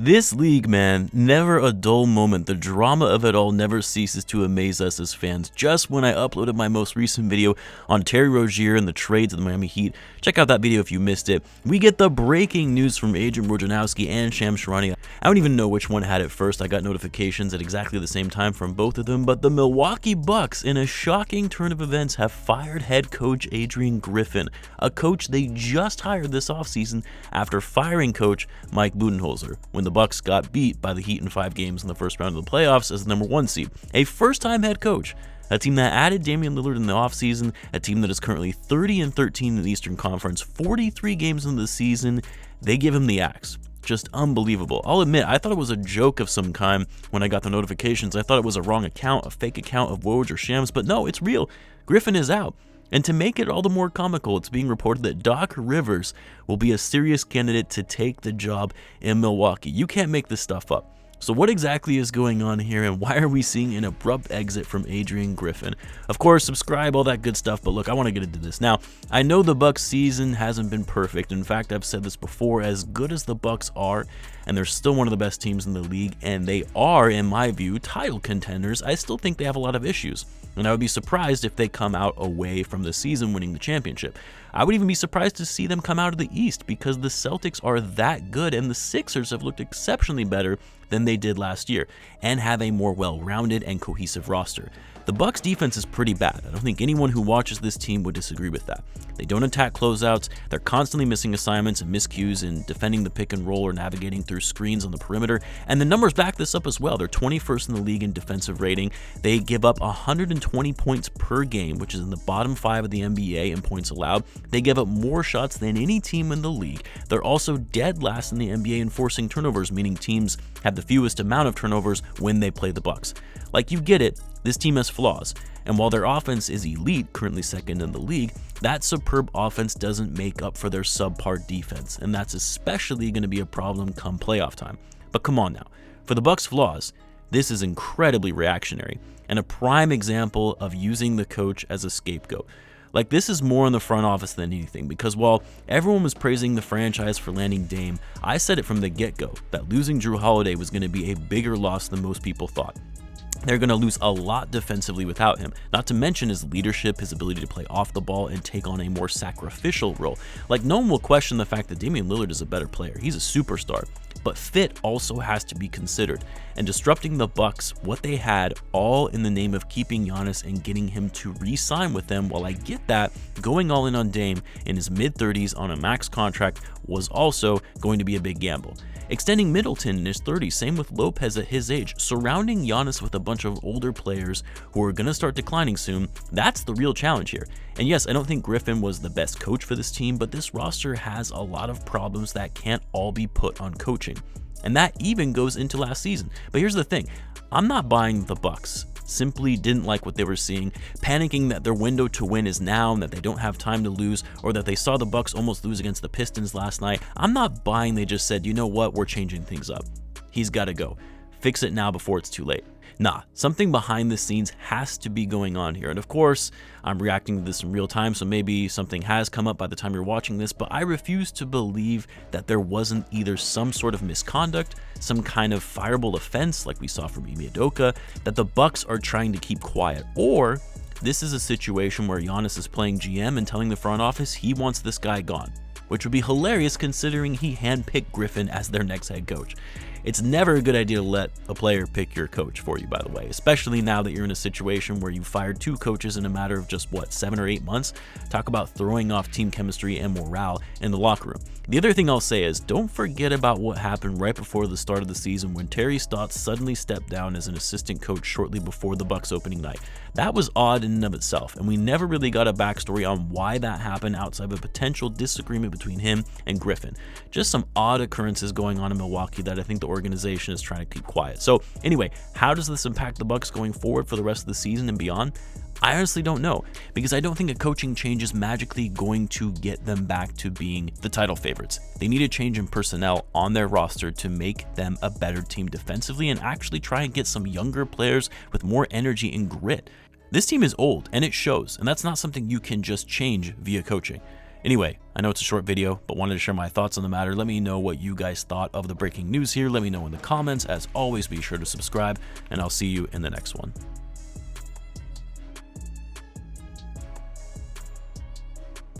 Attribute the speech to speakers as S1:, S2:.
S1: This league, man, never a dull moment. The drama of it all never ceases to amaze us as fans. Just when I uploaded my most recent video on Terry Rozier and the trades of the Miami Heat, check out that video if you missed it, we get the breaking news from Adrian Wojnarowski and Shams Charania. I don't even know which one had it first. I got notifications at exactly the same time from both of them, but the Milwaukee Bucks, in a shocking turn of events, have fired head coach Adrian Griffin, a coach they just hired this offseason after firing coach Mike Budenholzer when the Bucks got beat by the Heat in 5 games in the first round of the playoffs as the #1 seed. A first-time head coach, a team that added Damian Lillard in the offseason, a team that is currently 30-13 in the Eastern Conference, 43 games into the season, they give him the axe. Just unbelievable. I'll admit, I thought it was a joke of some kind when I got the notifications. I thought it was a wrong account, a fake account of Woj or Shams, but no, it's real. Griffin is out. And to make it all the more comical, it's being reported that Doc Rivers will be a serious candidate to take the job in Milwaukee. You can't make this stuff up. So what exactly is going on here, and why are we seeing an abrupt exit from Adrian Griffin? Of course, subscribe, all that good stuff, but look, I want to get into this. Now, I know the Bucks season hasn't been perfect. In fact, I've said this before, as good as the Bucks are, and they're still one of the best teams in the league, and they are, in my view, title contenders, I still think they have a lot of issues. And I would be surprised if they come out away from the season winning the championship. I would even be surprised to see them come out of the East because the Celtics are that good and the Sixers have looked exceptionally better than they did last year and have a more well-rounded and cohesive roster. The Bucks defense is pretty bad. I don't think anyone who watches this team would disagree with that. They don't attack closeouts, they're constantly missing assignments and miscues in defending the pick and roll or navigating through screens on the perimeter, and the numbers back this up as well. They're 21st in the league in defensive rating. They give up 120 points per game, which is in the bottom 5 of the NBA in points allowed. They give up more shots than any team in the league. They're also dead last in the NBA in forcing turnovers, meaning teams have the fewest amount of turnovers when they play the Bucks. Like, you get it, this team has flaws, and while their offense is elite, currently second in the league, that superb offense doesn't make up for their subpar defense, and that's especially going to be a problem come playoff time. But come on now, for the Bucks' flaws, this is incredibly reactionary, and a prime example of using the coach as a scapegoat. Like, this is more in the front office than anything, because while everyone was praising the franchise for landing Dame, I said it from the get-go that losing Jrue Holiday was going to be a bigger loss than most people thought. They're going to lose a lot defensively without him, not to mention his leadership, his ability to play off the ball and take on a more sacrificial role. Like, no one will question the fact that Damian Lillard is a better player. He's a superstar. But fit also has to be considered, and disrupting the Bucks, what they had, all in the name of keeping Giannis and getting him to re-sign with them. While I get that, going all in on Dame in his mid-30s on a max contract was also going to be a big gamble. Extending Middleton in his 30s, same with Lopez at his age, surrounding Giannis with a bunch of older players who are going to start declining soon, that's the real challenge here. And yes, I don't think Griffin was the best coach for this team, but this roster has a lot of problems that can't all be put on coaching. And that even goes into last season. But here's the thing, I'm not buying the Bucks. Simply didn't like what they were seeing, panicking that their window to win is now and that they don't have time to lose, or that they saw the Bucks almost lose against the Pistons last night. I'm not buying they just said, you know what, we're changing things up. He's got to go. Fix it now before it's too late. Nah, something behind the scenes has to be going on here. And of course, I'm reacting to this in real time, so maybe something has come up by the time you're watching this, but I refuse to believe that there wasn't either some sort of misconduct, some kind of fireable offense like we saw from Ime Udoka, that the Bucks are trying to keep quiet, or this is a situation where Giannis is playing GM and telling the front office he wants this guy gone, which would be hilarious considering he handpicked Griffin as their next head coach. It's never a good idea to let a player pick your coach for you, by the way, especially now that you're in a situation where you fired 2 coaches in a matter of just, 7 or 8 months? Talk about throwing off team chemistry and morale in the locker room. The other thing I'll say is, don't forget about what happened right before the start of the season when Terry Stotts suddenly stepped down as an assistant coach shortly before the Bucks opening night. That was odd in and of itself, and we never really got a backstory on why that happened outside of a potential disagreement between him and Griffin. Just some odd occurrences going on in Milwaukee that I think the organization is trying to keep quiet. So anyway, how does this impact the Bucks going forward for the rest of the season and beyond? I honestly don't know, because I don't think a coaching change is magically going to get them back to being the title favorites. They need a change in personnel on their roster to make them a better team defensively and actually try and get some younger players with more energy and grit. This team is old, and it shows, and that's not something you can just change via coaching. Anyway, I know it's a short video, but wanted to share my thoughts on the matter. Let me know what you guys thought of the breaking news here. Let me know in the comments. As always, be sure to subscribe, and I'll see you in the next one.